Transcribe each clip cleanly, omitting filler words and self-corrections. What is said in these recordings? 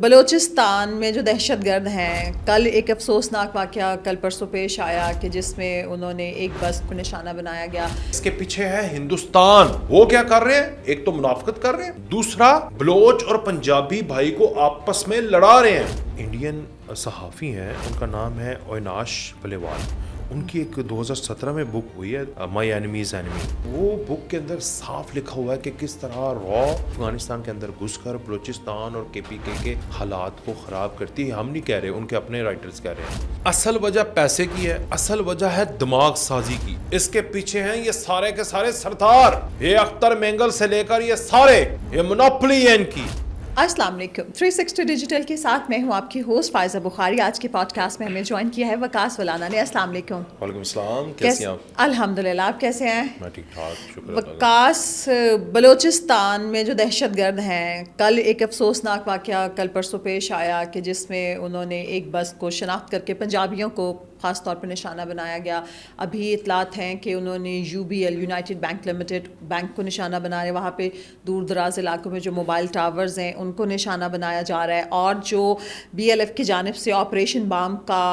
بلوچستان میں جو دہشت گرد ہیں، کل ایک افسوسناک واقعہ کل پرسوں پیش آیا کہ جس میں انہوں نے ایک بس کو نشانہ بنایا گیا. اس کے پیچھے ہے ہندوستان. وہ کیا کر رہے ہیں؟ ایک تو منافقت کر رہے ہیں، دوسرا بلوچ اور پنجابی بھائی کو آپس میں لڑا رہے ہیں. انڈین صحافی ہیں، ان کا نام ہے اویناش پلیوال. ان کی ایک 2017 میں بک ہوئی ہے مائی اینیمیز اینیمی. وہ بک کے اندر صاف لکھا ہوا ہے کہ کس طرح را افغانستان کے اندر گھس کر بلوچستان اور KPK کے حالات کو خراب کرتی ہے. ہم نہیں کہہ رہے، ان کے اپنے رائٹرز کہہ رہے ہیں. اصل وجہ پیسے کی ہے، اصل وجہ ہے دماغ سازی کی. اس کے پیچھے ہیں یہ سارے کے سارے سردار، یہ اختر مینگل سے لے کر یہ سارے، یہ منوپلی ہے ان کی. السلام علیکم. 360 ڈیجیٹل کے ساتھ میں ہوں آپ کی ہوسٹ فائزہ بخاری. آج کے پوڈ کاسٹ میں ہمیں جوائن کیا ہے وقاص ولانا نے. السلام علیکم. وعلیکم السلام. کیسی ہیں آپ؟ الحمدللہ، آپ کیسے ہیں؟ میں ٹھیک ٹھاک، شکر. وقاص، بلوچستان میں جو دہشت گرد ہیں، کل ایک افسوسناک واقعہ کل پرسوں پیش آیا کہ جس میں انہوں نے ایک بس کو شناخت کر کے پنجابیوں کو خاص طور پر نشانہ بنایا گیا. ابھی اطلاعات ہیں کہ انہوں نے UBL United bank limited bank کو نشانہ بنایا. وہاں پہ دور دراز علاقوں میں جو موبائل ٹاورز ہیں ان کو نشانہ بنایا جا رہا ہے. اور جو BLF کی جانب سے آپریشن بام کا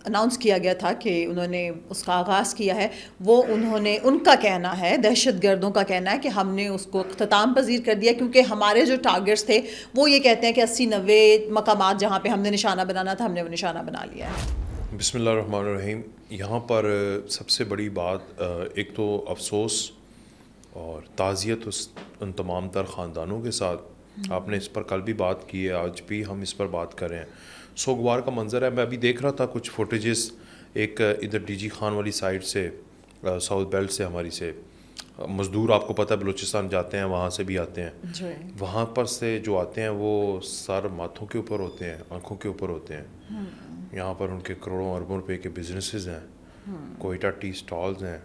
اناؤنس کیا گیا تھا کہ انہوں نے اس کا آغاز کیا ہے، وہ ان کا کہنا ہے، دہشت گردوں کا کہنا ہے کہ ہم نے اس کو اختتام پذیر کر دیا، کیونکہ ہمارے جو ٹارگٹس تھے وہ یہ کہتے ہیں کہ 80-90 مقامات جہاں پہ ہم نے نشانہ بنانا تھا ہم نے وہ نشانہ بنا لیا ہے. بسم اللہ الرحمن الرحیم. یہاں پر سب سے بڑی بات ایک تو افسوس اور تعزیت ان تمام تر خاندانوں کے ساتھ. آپ نے اس پر کل بھی بات کی ہے، آج بھی ہم اس پر بات کر رہے ہیں. سوگوار کا منظر ہے. میں ابھی دیکھ رہا تھا کچھ فوٹیجز، ایک ادھر DG خان والی سائڈ سے، ساؤتھ بیلٹ سے، ہماری سے مزدور، آپ کو پتہ ہے بلوچستان جاتے ہیں، وہاں سے بھی آتے ہیں. وہاں پر سے جو آتے ہیں وہ سر ماتھوں کے اوپر ہوتے ہیں، آنکھوں کے اوپر ہوتے ہیں. یہاں پر ان کے کروڑوں اربوں روپے کے بزنسز ہیں. کوئٹہ ٹی سٹالز ہیں،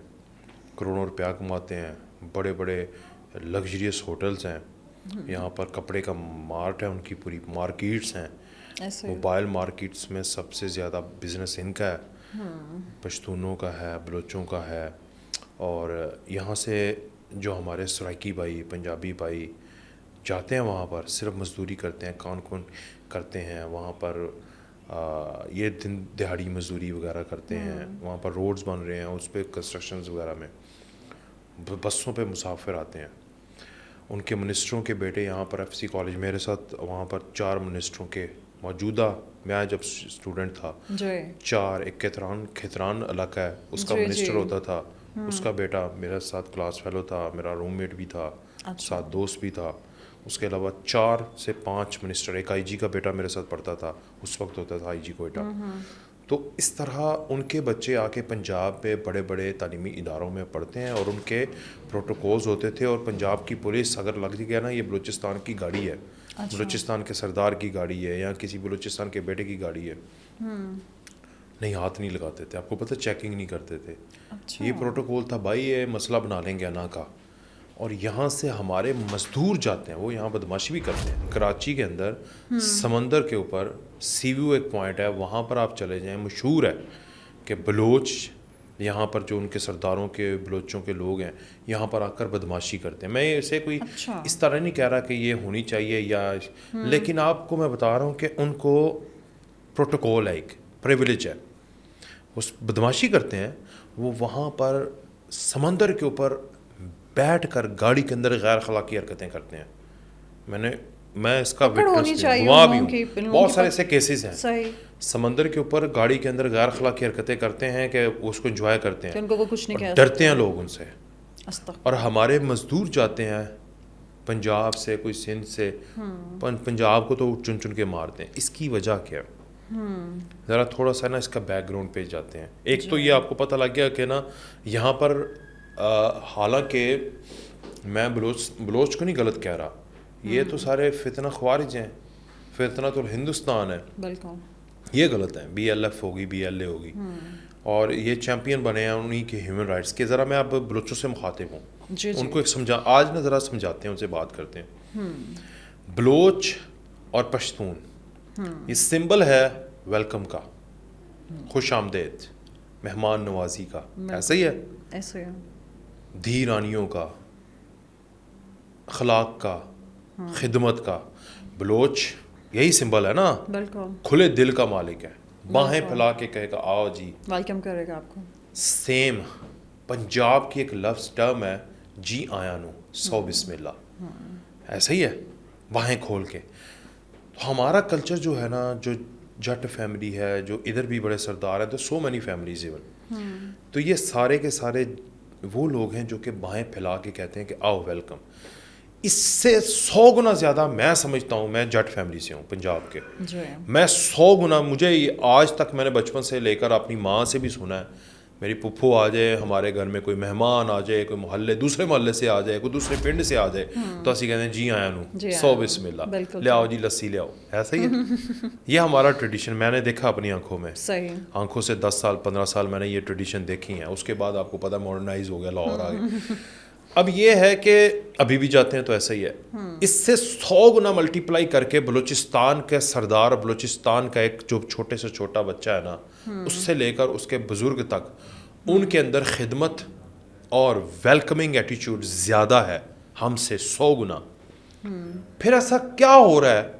کروڑوں روپیہ کماتے ہیں. بڑے بڑے لگژریس ہوٹلز ہیں. یہاں پر کپڑے کا مارٹ ہے، ان کی پوری مارکیٹس ہیں. موبائل مارکیٹس میں سب سے زیادہ بزنس ان کا ہے، پشتونوں کا ہے، بلوچوں کا ہے. اور یہاں سے جو ہمارے سرائکی بھائی، پنجابی بھائی جاتے ہیں وہاں پر صرف مزدوری کرتے ہیں، کون کرتے ہیں وہاں پر. یہ دن دہاڑی مزدوری وغیرہ کرتے ہیں. وہاں پر روڈز بن رہے ہیں، اس پہ کنسٹرکشنز وغیرہ میں بسوں پہ مسافر آتے ہیں. ان کے منسٹروں کے بیٹے یہاں پر FC کالج میرے ساتھ، وہاں پر 4 منسٹروں کے موجودہ، میں جب اسٹوڈنٹ تھا 4، ایک کھتران علاقہ ہے، اس کا منسٹر ہوتا تھا، اس کا بیٹا میرے ساتھ کلاس فیلو تھا، میرا روم میٹ بھی تھا، ساتھ دوست بھی تھا. اس کے علاوہ 4 سے 5 منسٹر، ایک IG کا بیٹا میرے ساتھ پڑھتا تھا، اس وقت ہوتا تھا IG کوئٹہ. تو اس طرح ان کے بچے آ کے پنجاب میں بڑے بڑے تعلیمی اداروں میں پڑھتے ہیں، اور ان کے پروٹوکولز ہوتے تھے. اور پنجاب کی پولیس اگر لگ گیا نا یہ بلوچستان کی گاڑی ہے، بلوچستان کے سردار کی گاڑی ہے، یا کسی بلوچستان کے بیٹے کی گاڑی ہے، نہیں، ہاتھ نہیں لگاتے تھے. آپ کو پتہ چیکنگ نہیں کرتے تھے. یہ پروٹوکول تھا بھائی، یہ مسئلہ بنا لیں گے انا کا. اور یہاں سے ہمارے مزدور جاتے ہیں، وہ یہاں بدماشی بھی کرتے ہیں. کراچی کے اندر سمندر کے اوپر سی ویو ایک پوائنٹ ہے، وہاں پر آپ چلے جائیں، مشہور ہے کہ بلوچ یہاں پر جو ان کے سرداروں کے بلوچوں کے لوگ ہیں یہاں پر آ کر بدماشی کرتے ہیں. میں اسے کوئی اس طرح نہیں کہہ رہا کہ یہ ہونی چاہیے یا، لیکن آپ کو میں بتا رہا ہوں کہ ان کو پروٹوکول ہے، ایک پریویلیج ہے، وہ بدماشی کرتے ہیں. وہ وہاں پر سمندر کے اوپر بیٹھ کر گاڑی کے اندر غیر اخلاقی حرکتیں کرتے ہیں. میں اس کا وٹنس بھی ہوں، گواہ بھی ہوں. بہت سارے ایسے کیسز ہیں سمندر کے اوپر گاڑی کے اندر غیر اخلاقی حرکتیں کرتے ہیں کہ اس کو انجوائے کرتے ہیں، اور ڈرتے ہیں لوگ ان سے. اور ہمارے مزدور جاتے ہیں پنجاب سے، کوئی سندھ سے، پنجاب کو تو چن چن کے مارتے ہیں. اس کی وجہ کیا؟ ذرا تھوڑا سا نا اس کا بیک گراؤنڈ پہ جاتے ہیں. ایک تو یہ آپ کو پتہ لگ گیا کہ نا یہاں پر، حالانکہ میں بلوچ کو نہیں غلط کہہ رہا، یہ تو سارے فتنہ خوارج ہیں، فتنہ تو ہندوستان ہے، یہ غلط ہے. BLF ہوگی، BLA ہوگی، اور یہ چیمپئن بنے ہیں انہی کے ہیومن رائٹس کے. ذرا میں اب بلوچوں سے مخاطب ہوں، ان کو ایک آج نا ذرا سمجھاتے ہیں، ان سے بات کرتے ہیں. بلوچ اور پشتون یہ سمبل ہے ویلکم کا، خوش آمدید، مہمان نوازی کا. ایسا ہی ہے، دھی رانیوں کا، اخلاق کا، خدمت کا. بلوچ یہی سمبل ہے نا, بالکل کھلے دل کا مالک ہے, باہیں پھیلا کے کہے گا آؤ جی, ویلکم کرے گا آپ کو. سیم پنجاب کی ایک لفظ ٹرم ہے جی آیا نو, سو بسم اللہ, ایسا ہی ہے باہیں کھول کے. تو ہمارا کلچر جو ہے نا, جو جٹ فیملی ہے, جو ادھر بھی بڑے سردار ہیں, تو سو مینی فیملیز ایون, تو یہ سارے کے سارے وہ لوگ ہیں جو کہ باہیں پھیلا کے کہتے ہیں کہ آؤ ویلکم. اس سے 100 گنا زیادہ میں سمجھتا ہوں, میں جٹ فیملی سے ہوں پنجاب کے, میں 100 گنا, مجھے آج تک میں نے بچپن سے لے کر اپنی ماں سے بھی سنا ہے, میری پھپھو آ جائے ہمارے گھر میں, کوئی مہمان آ جائے, کوئی محلے دوسرے محلے سے آ جائے, کوئی دوسرے پنڈ سے آ جائے, تو اسی کہتے ہیں جی آیا نو, سو بسم اللہ, لے آؤ جی لسی لے آؤ, ایسا ہی ہے. یہ ہمارا ٹریڈیشن میں نے دیکھا اپنی آنکھوں میں, آنکھوں سے 10 سال 15 سال میں نے یہ ٹریڈیشن دیکھی ہیں. اس کے بعد آپ کو پتہ ماڈرنائز ہو گیا, لاہور آ گئے. اب یہ ہے کہ ابھی بھی جاتے ہیں تو ایسا ہی ہے. اس سے 100 گنا ملٹیپلائی کر کے بلوچستان کے سردار, بلوچستان کا ایک جو چھوٹے سے چھوٹا بچہ ہے نا, اس سے لے کر اس کے بزرگ تک, ان کے اندر خدمت اور ویلکمنگ ایٹیچیوڈ زیادہ ہے ہم سے 100 گنا. پھر ایسا کیا ہو رہا ہے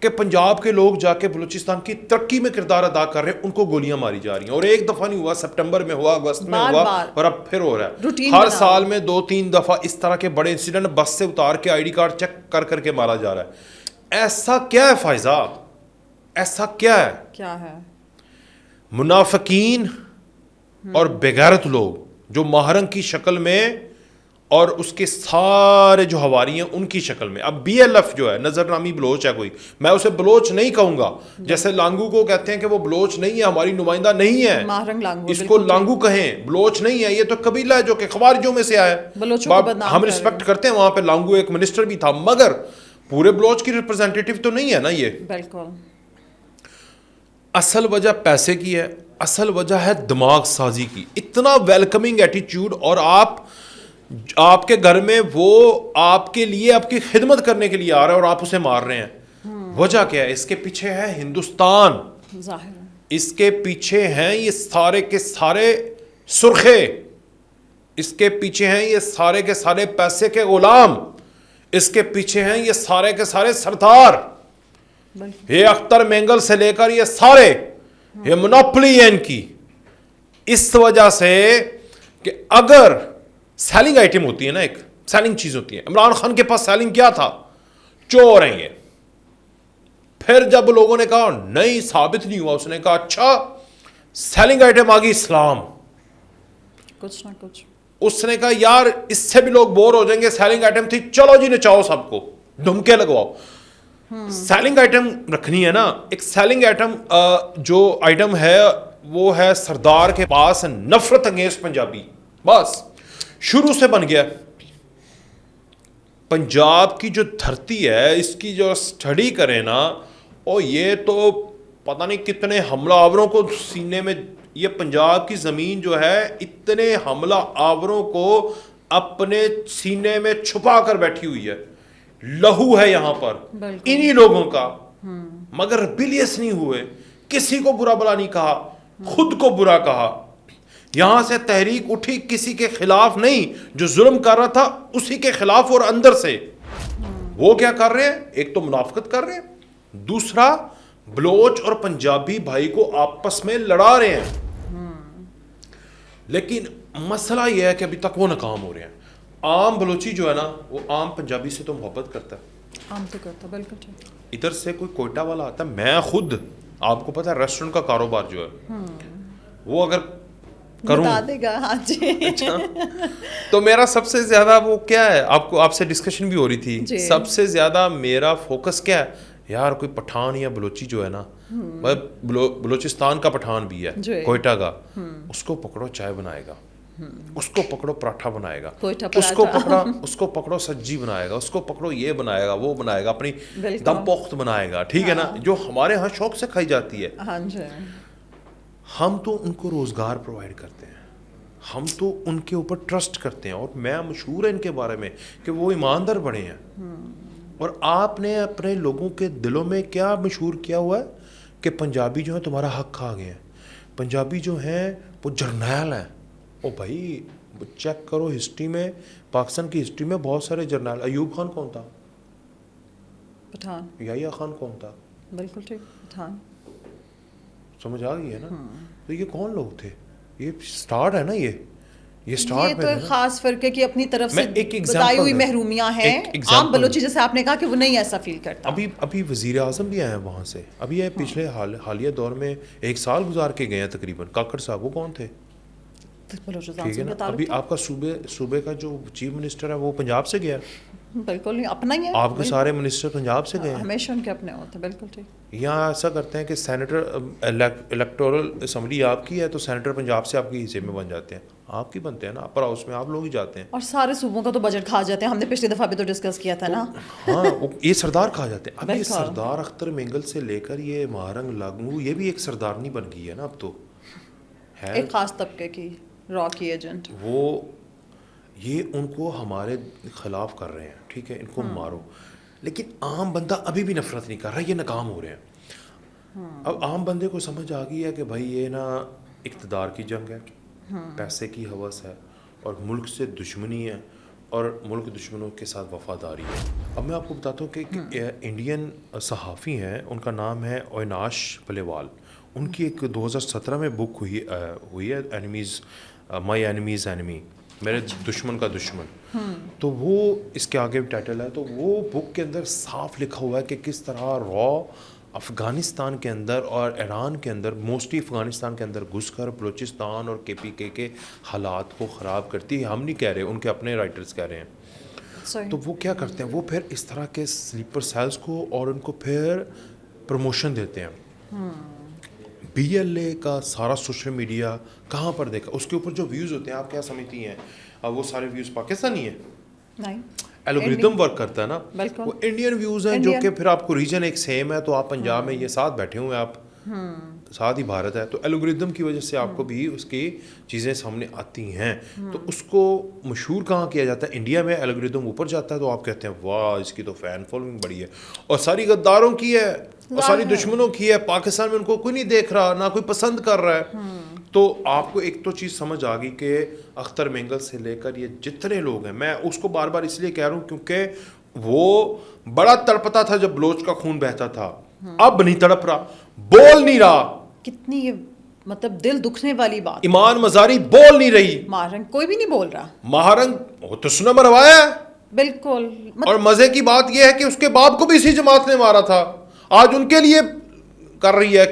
کہ پنجاب کے لوگ جا کے بلوچستان کی ترقی میں کردار ادا کر رہے ہیں, ان کو گولیاں ماری جا رہی ہیں. اور ایک دفعہ نہیں ہوا, سپٹمبر میں ہوا, اگست میں ہوا, اور اب پھر ہو رہا ہے. ہر سال میں 2-3 دفعہ اس طرح کے بڑے انسیڈنٹ, بس سے اتار کے آئی ڈی کارڈ چیک کر کر کے مارا جا رہا ہے. ایسا کیا ہے فائزہ, ایسا کیا ہے؟ منافقین اور بغیرت لوگ جو ماہرنگ کی شکل میں اور اس کے سارے جو حواری ہیں ان کی شکل میں. اب بی ایل ایف جو ہے, نظر نامی بلوچ ہے کوئی, میں اسے بلوچ نہیں کہوں گا, جیسے لانگو کو کہتے ہیں کہ وہ بلوچ نہیں ہے, ہماری نمائندہ نہیں ہے, اس کو لانگو کہیں, بلوچ نہیں ہے. یہ تو قبیلہ ہے جو کہ خوارجوں میں سے آیا ہے, ہم رسپیکٹ کرتے ہیں. وہاں پہ لانگو ایک منسٹر بھی تھا, مگر پورے بلوچ کی ریپرزینٹیٹیو تو نہیں ہے نا یہ. بالکل اصل وجہ پیسے کی ہے, اصل وجہ ہے دماغ سازی کی. اتنا ویلکمنگ ایٹیچیوڈ, اور آپ کے گھر میں وہ آپ کے لیے, آپ کی خدمت کرنے کے لیے آ رہا ہے, اور آپ اسے مار رہے ہیں. وجہ کیا ہے؟ اس کے پیچھے ہے ہندوستان, اس کے پیچھے ہیں یہ سارے کے سارے سرخے, اس کے پیچھے ہیں یہ سارے کے سارے پیسے کے غلام, اس کے پیچھے ہیں یہ سارے کے سارے سردار, یہ اختر مینگل سے لے کر یہ سارے, یہ منوپلی ہے ان کی. اس وجہ سے کہ اگر سیلنگ آئٹم ہوتی ہے نا, ایک سیلنگ چیز ہوتی ہے. عمران خان کے پاس سیلنگ کیا تھا؟ چور ہیں یہ. پھر جب لوگوں نے کہا نہیں ثابت نہیں ہوا, اس نے کہا اچھا سیلنگ آئٹم آ گئی اسلام, کچھ نہ کچھ. اس نے کہا یار اس سے بھی لوگ بور ہو جائیں گے, سیلنگ آئٹم تھی, چلو جی نچاؤ سب کو, ڈھمکے لگواؤ. سیلنگ آئٹم رکھنی ہے نا. ایک سیلنگ آئٹم جو آئٹم ہے وہ ہے سردار کے پاس نفرت انگیز پنجابی. بس شروع سے بن گیا. پنجاب کی جو دھرتی ہے اس کی جو اسٹڈی کریں نا, اور یہ تو پتہ نہیں کتنے حملہ آوروں کو سینے میں, یہ پنجاب کی زمین جو ہے اتنے حملہ آوروں کو اپنے سینے میں چھپا کر بیٹھی ہوئی ہے. لہو ہے یہاں پر انہی لوگوں کا, مگر ریبیلیس نہیں ہوئے, کسی کو برا بلا نہیں کہا, خود کو برا کہا. یہاں سے تحریک اٹھی کسی کے خلاف نہیں, جو ظلم کر رہا تھا اسی کے خلاف, اور اندر سے وہ کیا کر رہے ہیں؟ ایک تو منافقت کر رہے ہیں, دوسرا بلوچ اور پنجابی بھائی کو آپس میں لڑا رہے ہیں. لیکن مسئلہ یہ ہے کہ ابھی تک وہ ناکام ہو رہے ہیں. عام بلوچی جو ہے نا وہ عام پنجابی سے تو محبت کرتا ہے, عام تو کرتا, بالکل. ادھر سے کوئی کوئٹہ والا آتا ہے, میں خود آپ کو پتا ہے ریسٹورنٹ کا کاروبار جو ہے وہ اگر کروں ہاں جی, تو میرا سب سے زیادہ وہ کیا ہے, آپ سے ڈسکشن بھی ہو رہی تھی, سب سے زیادہ میرا فوکس کیا ہے یار, کوئی پٹھان یا بلوچی جو ہے نا, بلوچستان کا پٹھان بھی ہے کوئٹہ کا, اس کو پکڑو چائے بنائے گا, اس کو پکڑو پراٹھا بنائے گا, اس کو پکڑو سجی بنائے گا, اس کو پکڑو یہ بنائے گا, وہ بنائے گا, اپنی دم پخت بنائے گا, ٹھیک ہے نا, جو ہمارے ہاں شوق سے کھائی جاتی ہے. ہم تو ان کو روزگار پرووائڈ کرتے ہیں, ہم تو ان کے اوپر ٹرسٹ کرتے ہیں, اور میں مشہور ہے ان کے بارے میں کہ وہ ایماندار بڑے ہیں. اور آپ نے اپنے لوگوں کے دلوں میں کیا مشہور کیا ہوا ہے کہ پنجابی جو ہیں تمہارا حق کھا گئے ہیں, پنجابی جو ہیں وہ جرنیل ہیں. او بھائی چیک کرو ہسٹری میں, پاکستان کی ہسٹری میں بہت سارے جرنیل. ایوب خان کون تھا؟ پٹھان. یحییٰ خان کون تھا؟ بالکل ٹھیک. پٹھان سمجھ آ گئی ہے نا. تو یہ کون لوگ تھے؟ یہ سٹارٹ ہے نا, یہ سٹارٹ یہ تو ایک خاص فرقے کی اپنی طرف سے بتائی ہوئی محرومیاں ہیں. عام بلوچی جیسے آپ نے کہا کہ وہ نہیں ایسا فیل کرتا. ابھی وزیر اعظم بھی آئے ہیں وہاں سے, ابھی یہ پچھلے حالیہ دور میں 1 سال گزار کے گئے ہیں تقریباً. کاکڑ صاحب وہ کون تھے؟ ٹھیک ہے نا. ابھی آپ کا صوبے کا جو چیف منسٹر ہے وہ پنجاب سے گیا. بالکل نہیں, اپنا ہی ہے. آپ کے سارے منسٹر پنجاب سے گئے ہیں. ہمیشہ ان کے اپنے ہوتے ہیں. بالکل ٹھیک. یہاں ایسا کرتے ہیں کہ سینیٹر الیکٹورل اسمبلی آپ کی ہے تو سینیٹر پنجاب سے آپ کے حصے میں بن جاتے ہیں. آپ کی بنتے ہیں نا, اپر ہاؤس میں آپ لوگ ہی جاتے ہیں. اور سارے صوبوں کا تو بجٹ کھا جاتے ہیں. ہم نے پچھلی دفعہ بھی تو ڈسکس کیا تھا نا. ہاں یہ سردار کھا جاتے ہیں. اب یہ سردار اختر مینگل سے لے کر یہ مہارنگ لاگنو, یہ بھی ایک سردارنی بن گئی ہے نا اب تو. ہے ایک خاص طبقے کی را کی ایجنٹ. وہ یہ ان کو ہمارے خلاف کر رہے ہیں. ٹھیک ہے, ان کو مارو. لیکن عام بندہ ابھی بھی نفرت نہیں کر رہا, یہ ناکام ہو رہے ہیں. اب عام بندے کو سمجھ آ گئی ہے کہ بھائی یہ نا اقتدار کی جنگ ہے, پیسے کی ہوس ہے, اور ملک سے دشمنی ہے, اور ملک دشمنوں کے ساتھ وفاداری ہے. اب میں آپ کو بتاتا ہوں کہ انڈین صحافی ہیں, ان کا نام ہے اویناش پلیوال. ان کی ایک 2017 میں بک ہوئی ہے اینیمیز, مائی اینیمیز اینیمی, میرے دشمن کا دشمن. تو وہ اس کے آگے ٹائٹل ہے. تو وہ بک کے اندر صاف لکھا ہوا ہے کہ کس طرح را افغانستان کے اندر اور ایران کے اندر, موسٹلی افغانستان کے اندر گھس کر بلوچستان اور KPK کے حالات کو خراب کرتی ہے. ہم نہیں کہہ رہے, ان کے اپنے رائٹرز کہہ رہے ہیں. تو وہ کیا کرتے ہیں, وہ پھر اس طرح کے سلیپر سیلز کو اور ان کو پھر پروموشن دیتے ہیں. BLA کا سارا سوشل میڈیا کہاں پر دیکھا, اس کے اوپر جو ویوز ہوتے ہیں آپ کیا سمجھتی ہیں, وہ سارے ویوز پاکستانی ہیں. نہیں, الگوریتم ورک کرتا ہے نا, وہ انڈین ویوز ہیں جو کہ پھر آپ کو ریجن ایک سیم ہے, تو آپ پنجاب میں یہ ساتھ بیٹھے ہوئے ہیں, آپ ساتھ ہی بھارت ہے, تو الگوریتم کی وجہ سے آپ کو بھی اس کی چیزیں سامنے آتی ہیں. تو اس کو مشہور کہاں کیا جاتا ہے, انڈیا میں. الگوریتم اوپر جاتا ہے تو آپ کہتے ہیں واہ اس کی تو فین فالوئنگ بڑی ہے, اور ساری غداروں کی ہے اور ساری دشمنوں کی ہے. پاکستان میں ان کو کوئی نہیں دیکھ رہا, نہ کوئی پسند کر رہا ہے. تو آپ کو ایک تو چیز سمجھ آ گئی کہ اختر مینگل سے لے کر یہ جتنے لوگ ہیں, میں اس کو بار بار اس لیے کہہ رہا ہوں کیونکہ وہ بڑا تڑپتا تھا جب بلوچ کا خون بہتا تھا, اب نہیں تڑپ رہا, بول نہیں رہا. کتنی مطلب دل دکھنے والی بات. ایمان مزاری بول نہیں رہی, مہارنگ کوئی بھی نہیں بول رہا. مہارنگ وہ تو سنا مروایا ہے. بالکل. اور مزے کی بات یہ ہے کہ اس کے باپ کو بھی اسی جماعت نے مارا تھا, آج ان کے لیے کر رہی ہے.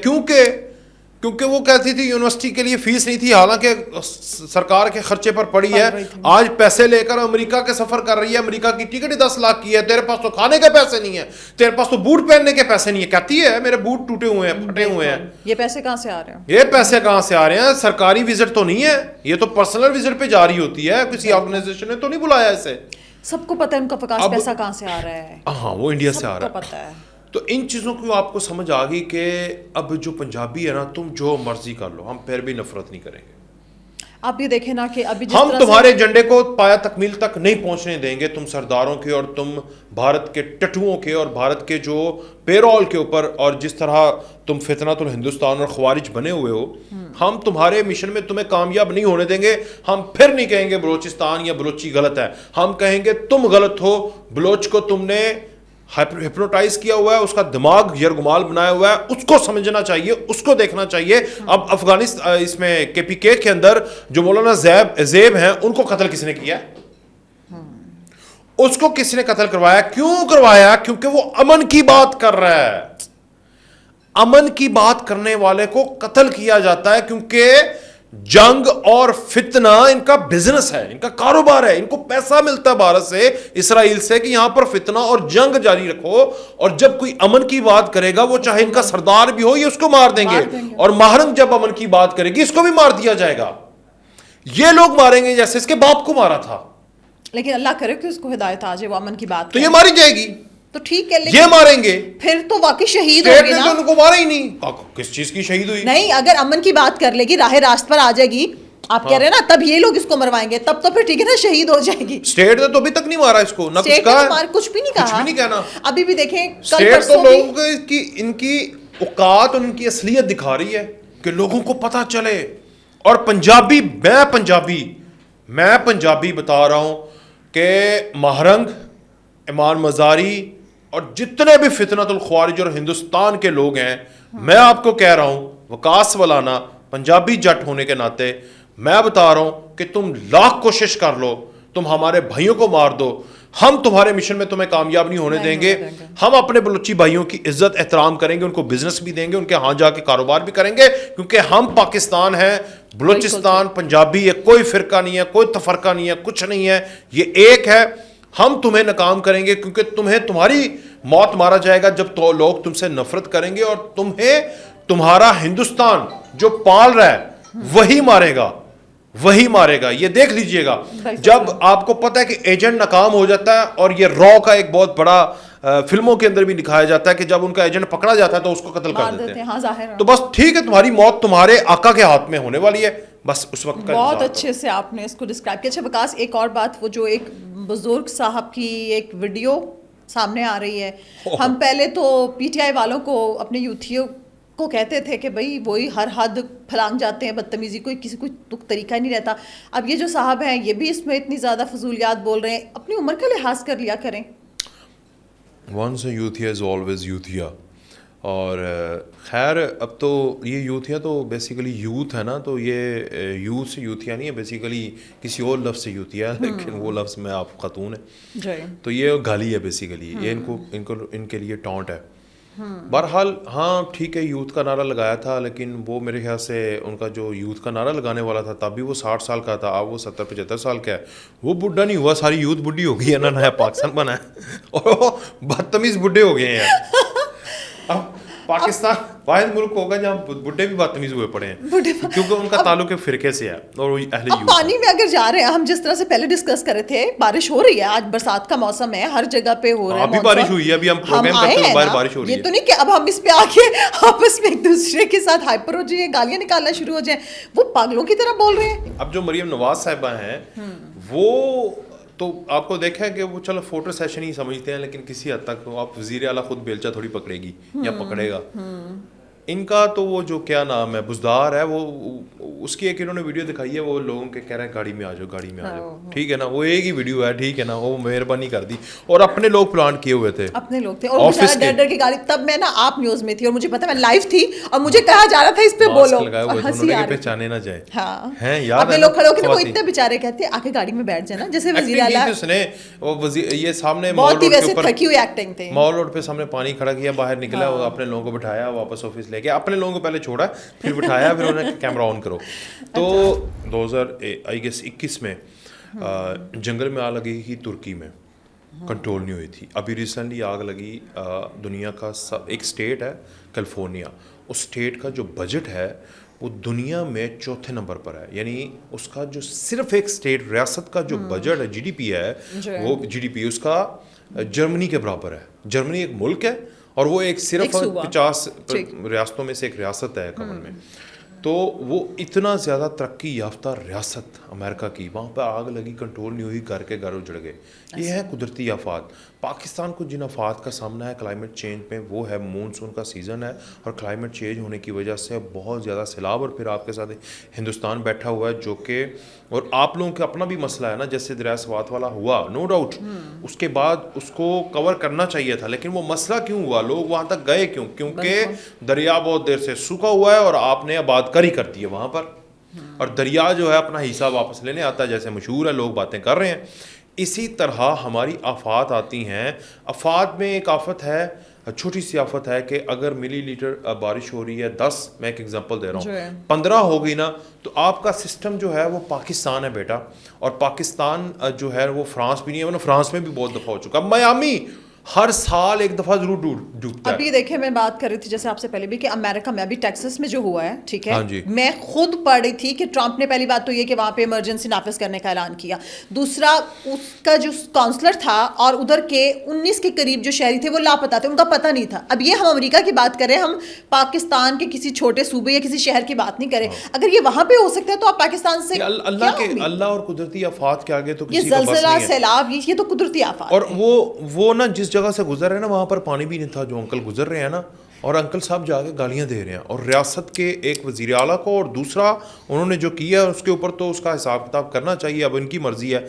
کیونکہ وہ کہتی تھی یونیورسٹی کے لیے فیس نہیں تھی, حالانکہ سرکار کے خرچے پر پڑی ہے. آج پیسے لے کر امریکہ کے سفر کر رہی ہے, امریکہ کی ٹکٹ 10 لاکھ کی ہے. تیرے پاس تو کھانے کے پیسے نہیں ہیں, تیرے پاس تو بوٹ پہننے کے پیسے نہیں ہیں. کہتی ہے میرے بوٹ ٹوٹے ہوئے ہیں, پھٹے ہوئے ہیں. یہ پیسے کہاں سے آ رہے ہیں, یہ پیسے کہاں سے آ رہے ہیں؟ سرکاری وزٹ تو نہیں ہے, یہ تو پرسنل وزٹ پہ جاری ہوتی ہے, کسی آرگنائزیشن نے تو نہیں بلایا اسے. سب کو پتہ ہے ان کا پاس پیسہ کہاں سے آ رہا ہے. ہاں وہ انڈیا سے آ رہا ہے, پتہ ہے. تو ان چیزوں کو آپ کو سمجھ آ گئی کہ اب جو پنجابی ہے نا, تم جو مرضی کر لو, ہم پھر بھی نفرت نہیں کریں گے. آپ یہ دیکھیں نا کہ ابھی ہم تمہارے جھنڈے کو پایا تکمیل تک نہیں پہنچنے دیں گے, تم سرداروں کے اور تم بھارت کے ٹٹوؤں کے اور بھارت کے جو پیرول کے اوپر, اور جس طرح تم فتنۃ الہندوستان اور خوارج بنے ہوئے ہو, ہم تمہارے مشن میں تمہیں کامیاب نہیں ہونے دیں گے. ہم پھر نہیں کہیں گے بلوچستان یا بلوچی غلط ہے, ہم کہیں گے تم غلط ہو. بلوچ کو تم نے ہپنوٹائز کیا ہوا ہے, اس کا دماغ یرغمال بنایا ہوا ہے, اس کو سمجھنا چاہیے, اس کو دیکھنا چاہیے. اب افغانستان اس میں KPK کے اندر جو مولانا زیب ہیں, ان کو قتل کس نے کیا؟ اس کو کس نے قتل کروایا؟ کیوں کروایا؟ کیونکہ وہ امن کی بات کر رہا ہے. امن کی بات کرنے والے کو قتل کیا جاتا ہے کیونکہ جنگ اور فتنہ ان کا بزنس ہے, ان کا کاروبار ہے, ان کو پیسہ ملتا ہے بھارت سے, اسرائیل سے, کہ یہاں پر فتنہ اور جنگ جاری رکھو. اور جب کوئی امن کی بات کرے گا, وہ چاہے ان کا سردار بھی ہو, یہ اس کو مار دیں گے. اور مہرنگ جب امن کی بات کرے گی, اس کو بھی مار دیا جائے گا. یہ لوگ ماریں گے جیسے اس کے باپ کو مارا تھا. لیکن اللہ کرے کہ اس کو ہدایت آ جائے, وہ امن کی بات تو یہ ماری جائے گی, تو ٹھیک ہے, یہ ماریں گے, پھر تو واقعی شہید ہوگی نا. ان کو مارا ہی نہیں, کس چیز کی شہید ہوئی؟ نہیں, اگر امن کی بات کر لے گی, راہ راست پر آ جائے گی, آپ کہہ رہے ہیں نا, تب یہ لوگ اس کو مروائیں گے, تب تو پھر ٹھیک ہے نا, شہید ہو جائے گی. اسٹیٹ نے تو ابھی تک نہیں مارا اس کو, نہ کچھ کہا, کچھ بھی نہیں کہا, کچھ بھی نہیں کہنا. ابھی بھی دیکھیں اسٹیٹ تو لوگوں کی ان کی اوقات اور ان کی اصلیت دکھا رہی ہے کہ لوگوں کو پتہ چلے. اور میں پنجابی بتا رہا ہوں کہ مہرنگ, ایمان مزاری, اور جتنے بھی فتنۃ الخوارج اور ہندوستان کے لوگ ہیں، میں آپ کو کہہ رہا ہوں وکاس والانا پنجابی جٹ ہونے کے ناطے میں بتا رہا ہوں کہ تم لاکھ کوشش کر لو، تم ہمارے بھائیوں کو مار دو، ہم تمہارے مشن میں تمہیں کامیاب نہیں ہونے دیں گے. ہم اپنے بلوچی بھائیوں کی عزت احترام کریں گے، ان کو بزنس بھی دیں گے، ان کے ہاں جا کے کاروبار بھی کریں گے، کیونکہ ہم پاکستان ہیں. بلوچستان پنجابی یہ کوئی فرقہ نہیں ہے، کوئی تفرقہ نہیں ہے، کچھ نہیں ہے، یہ ایک ہے. ہم تمہیں ناکام کریں گے کیونکہ تمہیں تمہاری موت مارا جائے گا جب تو لوگ تم سے نفرت کریں گے، اور تمہیں تمہارا ہندوستان جو پال رہا ہے وہی مارے گا، وہی مارے گا. یہ دیکھ لیجئے گا جب آپ کو پتہ ہے کہ ایجنٹ ناکام ہو جاتا ہے، اور یہ را کا ایک بہت بڑا فلموں کے اندر بھی دکھایا جاتا ہے کہ جب ان کا ایجنٹ پکڑا جاتا ہے تو اس کو قتل کر دیتے ہیں. تو بس ٹھیک ہے، تمہاری موت تمہارے آقا کے ہاتھ میں ہونے والی ہے، بس اس وقت کا بہت اچھے سے آپ نے اس کو ڈسکرائب کیا. اچھا وکاس، ایک اور بات، وہ جو ایک بزرگ صاحب کی ایک ویڈیو سامنے آ رہی ہے، ہم پہلے تو پی ٹی آئی والوں کو، اپنے یوتھیوں کو کہتے تھے کہ بھائی وہی ہر حد پھلانگ جاتے ہیں، بدتمیزی، کوئی کسی کوئی طریقہ ہی نہیں رہتا. اب یہ جو صاحب ہیں یہ بھی اس میں اتنی زیادہ فضولیات بول رہے ہیں، اپنی عمر کا لحاظ کر لیا کریں. ونس اے یوتھیا از آلویز یوتھیا. اور خیر اب تو یہ یوتھیا تو بیسیکلی یوتھ ہے نا، تو یہ یوتھ سے یوتھیا نہیں ہے، بیسیکلی کسی اور لفظ سے یوتھیا ہے، لیکن وہ لفظ میں آپ خاتون ہے تو یہ گالی ہے بیسیکلی، یہ ان کے لیے ٹانٹ ہے. بہرحال ہاں ٹھیک ہے، یوتھ کا نعرہ لگایا تھا، لیکن وہ میرے خیال سے ان کا جو یوتھ کا نعرہ لگانے والا تھا تب بھی وہ 60 سال کا تھا، اب وہ 70-75 سال کا ہے. وہ بڈھا نہیں ہوا، ساری یوتھ بڈھی ہو گئی ہے نا، نیا پاکستان بنا ہے اور وہ بدتمیز بڈھے ہو گئے ہیں. اب پاکستان واحد ملک ہوگا جہاں بڈھے بھی بدتمیز ہوئے پڑے ہیں، کیونکہ ان کا تعلق فرقے سے ہے اور وہ اہل یوتھ. پانی میں اگر جا رہے ہیں ہم، جس طرح سے پہلے ڈسکس کر رہے تھے، بارش ہو رہی ہے، آج برسات کا موسم ہے، ہر جگہ پہ ہو رہا ہے، ابھی بارش ہوئی ہے، ابھی ہم پروگرام کرتے ہیں باہر بارش ہو رہی ہے. یہ تو نہیں کہ اب ہم اس پہ آ کے آپس میں ایک دوسرے کے ساتھ ہائپر ہو جائیں، گالیاں نکالنا شروع ہو جائیں، وہ پاگلوں کی طرح بول رہے ہیں. اب جو مریم نواز صاحبہ ہیں وہ تو آپ کو دیکھا ہے کہ وہ چلو فوٹو سیشن ہی سمجھتے ہیں، لیکن کسی حد تک آپ وزیر اعلیٰ خود بیلچہ تھوڑی پکڑے گی یا پکڑے گا. ان کا تو وہ جو کیا نام ہے بزدار ہے، وہ اس کی ایک انہوں نے ویڈیو دکھائی ہے، وہ لوگوں کے کہہ رہے ہیں گاڑی میں آ جاؤ، گاڑی میں آ جاؤ، ٹھیک ہے نا، وہ ایک ہی ویڈیو ہے، ٹھیک ہے نا، وہ مہربانی کر دی. اور اپنے لوگ پلان کیے ہوئے تھے، اپنے لوگ تھے، اور بیچارہ ڈر ڈر کی گاڑی. تب میں نا آپ نیوز میں تھی اور مجھے پتا میں لائیو تھی اور مجھے کہا جا رہا تھا اس پہ بولو، ہنسی آ رہی، پہچانے نہ جائے. ہاں اپنے لوگ کھڑے ہو کے وہ اتنے بیچارے کہتے ہیں آ کے گاڑی میں بیٹھ جانا، جیسے وزیر اعلیٰ اس نے یہ سامنے بہت ہی ویسے تھکی ہوئی ایکٹنگ تھی، مال روڈ پہ سامنے پانی کھڑا کیا، باہر نکلا، وہ اپنے لوگوں کو بٹھایا، واپس آفس لے گیا، اپنے لوگوں کو پہلے چھوڑا پھر بٹھایا، پھر انہوں نے کیمرہ آن کرو. تو 2021 میں جنگل میں آگ لگی تھی ترکی میں، کنٹرول نہیں ہوئی تھی. ابھی ریسنٹلی آگ لگی دنیا کا ایک اسٹیٹ ہے کیلیفورنیا، اس اسٹیٹ کا جو بجٹ ہے وہ دنیا میں 4تھے نمبر پر ہے. یعنی اس کا جو صرف ایک اسٹیٹ ریاست کا جو بجٹ ہے، جی ڈی پی ہے، وہ جی ڈی پی اس کا جرمنی کے برابر ہے. جرمنی ایک ملک ہے اور وہ ایک صرف 50 ریاستوں میں سے ایک ریاست ہے کمن میں. تو وہ اتنا زیادہ ترقی یافتہ ریاست امریکہ کی، وہاں پہ آگ لگی، کنٹرول نہیں ہوئی، گھر کے گھر اجڑ گئے. یہ ہے قدرتی آفات. پاکستان کو جن آفات کا سامنا ہے کلائمیٹ چینج میں، وہ ہے مونسون کا سیزن ہے، اور کلائمیٹ چینج ہونے کی وجہ سے بہت زیادہ سیلاب. اور پھر آپ کے ساتھ ہندوستان بیٹھا ہوا ہے جو کہ، اور آپ لوگوں کا اپنا بھی مسئلہ ہے نا، جیسے دریائے سوات والا ہوا، نو ڈاؤٹ اس کے بعد اس کو کور کرنا چاہیے تھا، لیکن وہ مسئلہ کیوں ہوا، لوگ وہاں تک گئے کیوں؟ کیونکہ دریا بہت دیر سے سوکھا ہوا ہے اور آپ نے آباد کاری کر دی ہے وہاں پر، اور دریا جو ہے اپنا حصہ واپس لینے آتا ہے، جیسے مشہور ہے، لوگ باتیں کر رہے ہیں. اسی طرح ہماری آفات آتی ہیں. آفات میں ایک آفت ہے، چھوٹی سی آفت ہے کہ اگر ملی لیٹر بارش ہو رہی ہے 10، میں ایک ایگزامپل دے رہا ہوں، 15 ہو گئی نا، تو آپ کا سسٹم جو ہے وہ پاکستان ہے بیٹا. اور پاکستان جو ہے وہ فرانس بھی نہیں ہے، ورنہ فرانس میں بھی بہت دفعہ ہو چکا. میامی ہر سال ایک دفعہ ضرور ڈوبتا ہے. ابھی دیکھیں میں بات کر رہی تھی جیسے آپ سے پہلے بھی کہ امریکہ میں ابھی ٹیکسس میں جو ہوا ہے، ٹھیک ہے، میں خود پڑھ رہی تھی کہ ٹرمپ نے پہلی بات تو یہ کہ وہاں پہ ایمرجنسی نافذ کرنے کا اعلان کیا. دوسرا اس کا جو کاؤنسلر تھا اور ادھر کے 19 کے قریب جو شہری تھے وہ لاپتہ تھے، ان کا پتہ نہیں تھا. اب یہ ہم امریکہ کی بات کریں، ہم پاکستان کے کسی چھوٹے صوبے یا کسی شہر کی بات نہیں کریں. اگر یہ وہاں پہ ہو سکتا ہے تو آپ پاکستان سے اللہ اور قدرتی آفات کے آگے تو یہ زلزلہ، سیلاب، یہ تو قدرتی آفات. اور وہ نا جس جگہ سے گزر رہے ہیں نا وہاں پر پانی بھی نہیں تھا. جو انکل گزر رہے ہیں نا اور انکل صاحب جا کے گالیاں دے رہے ہیں, اور ریاست کے ایک وزیر اعلیٰ کو, اور دوسرا انہوں نے جو کیا ہے اس کے اوپر تو اس کا حساب کتاب کرنا چاہیے. اب ان کی مرضی ہے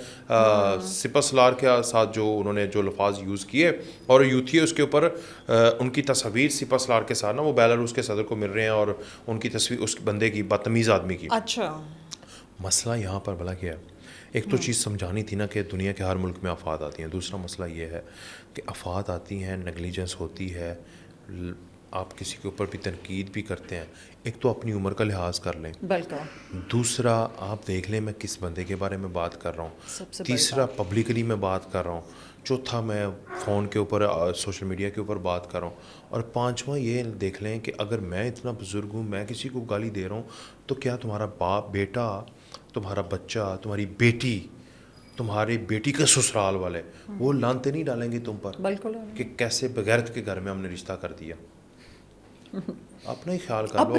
سپہ سالار کے ساتھ جو انہوں نے جو لفاظ یوز کیے, اور یوتھی اس کے اوپر ان کی تصاویر سپہ سالار کے ساتھ نا وہ بیلاروس کے صدر کو مل رہے ہیں, اور ان کی تصویر اس بندے کی بدتمیز آدمی کی. اچھا مسئلہ یہاں پر بھلا کیا ہے, ایک تو چیز سمجھانی تھی نا کہ دنیا کے ہر ملک میں آفات آتی ہیں. دوسرا مسئلہ یہ ہے کہ آفات آتی ہیں, نیگلیجنس ہوتی ہے, آپ کسی کے اوپر بھی تنقید بھی کرتے ہیں. ایک تو اپنی عمر کا لحاظ کر لیں, بالکل. دوسرا آپ دیکھ لیں میں کس بندے کے بارے میں بات کر رہا ہوں, تیسرا پبلکلی میں بات کر رہا ہوں, چوتھا میں فون کے اوپر سوشل میڈیا کے اوپر بات کر رہا ہوں, اور پانچواں یہ دیکھ لیں کہ اگر میں اتنا بزرگ ہوں, میں کسی کو گالی دے رہا ہوں, تو کیا تمہارا باپ, بیٹا, تمہارا بچہ, تمہاری بیٹی, تمہاری بیٹی کے سسرال والے وہ لانتے نہیں ڈالیں گے تم پر بالکل کہ کیسے بغیرت کے گھر میں ہم نے رشتہ کر دیا. اپنا ہی خیال کر لو,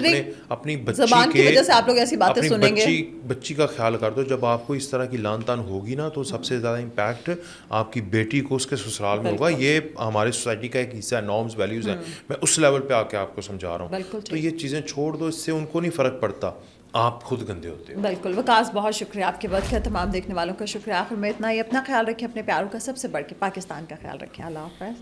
اپنی بچی کی وجہ سے آپ لوگ ایسی باتیں سنیں گے. بچی کا خیال کر دو. جب آپ کو اس طرح کی لان تان ہوگی نا, تو سب سے زیادہ امپیکٹ آپ کی بیٹی کو اس کے سسرال میں ہوگا. یہ ہمارے سوسائٹی کا ایک حصہ ہے, نارمز ویلیوز ہیں. میں اس لیول پہ آ کے آپ کو سمجھا رہا ہوں. تو یہ چیزیں چھوڑ دو, اس سے ان کو نہیں فرق پڑتا, آپ خود گندے ہوتے ہو. بالکل. وقاص بہت شکریہ آپ کے وقت کا, تمام دیکھنے والوں کا شکریہ. آخر میں اتنا ہی, اپنا خیال رکھیں, اپنے پیاروں کا سب سے بڑھ کے پاکستان کا خیال رکھیں. اللہ حافظ.